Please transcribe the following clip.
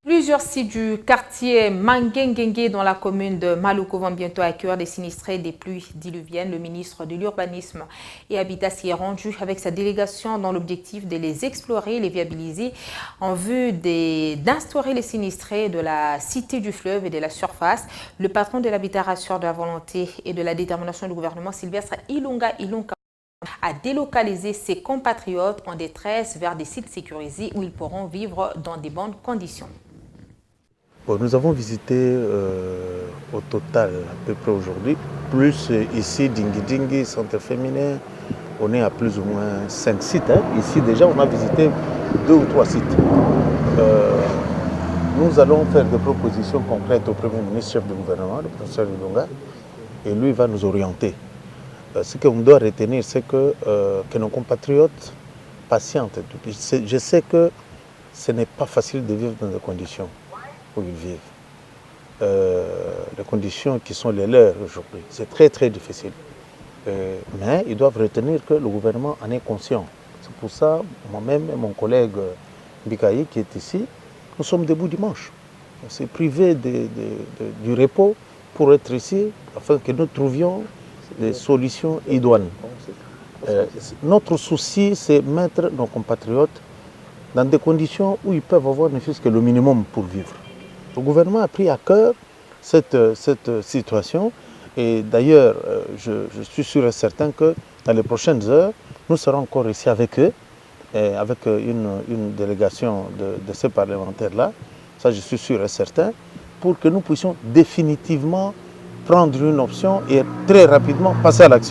Plusieurs sites du quartier Mangengengue dans la commune de Maluku vont bientôt accueillir des sinistrés des pluies diluviennes. Le ministre de l'Urbanisme et Habitat s'y est rendu avec sa délégation dans l'objectif de les explorer et les viabiliser en vue d'instaurer les sinistrés de la cité du fleuve et de la surface. Le patron de l'habitat rassure de la volonté et de la détermination du gouvernement Sylvestre Ilunga à délocaliser ses compatriotes en détresse vers des sites sécurisés où ils pourront vivre dans de bonnes conditions. Bon, nous avons visité au total à peu près aujourd'hui, plus ici Dingi, centre féminin, on est à plus ou moins 5 sites. Ici déjà on a visité 2 ou 3 sites. Nous allons faire des propositions concrètes au Premier ministre, chef du gouvernement, le professeur Ilunga, et lui va nous orienter. Ce qu'on doit retenir, c'est que nos compatriotes patientent. Je sais que ce n'est pas facile de vivre dans des conditions où ils vivent. Les conditions qui sont les leurs aujourd'hui, c'est très très difficile. Mais ils doivent retenir que le gouvernement en est conscient. C'est pour ça, moi-même et mon collègue Bikaï qui est ici, nous sommes debout dimanche. On s'est privé du repos pour être ici afin que nous trouvions des solutions idoines. Notre souci, c'est mettre nos compatriotes dans des conditions où ils peuvent avoir ne fût-ce que le minimum pour vivre. Le gouvernement a pris à cœur cette situation et d'ailleurs, je suis sûr et certain que dans les prochaines heures, nous serons encore ici avec eux, avec une délégation de ces parlementaires-là, ça je suis sûr et certain, pour que nous puissions définitivement prendre une option et très rapidement passer à l'action.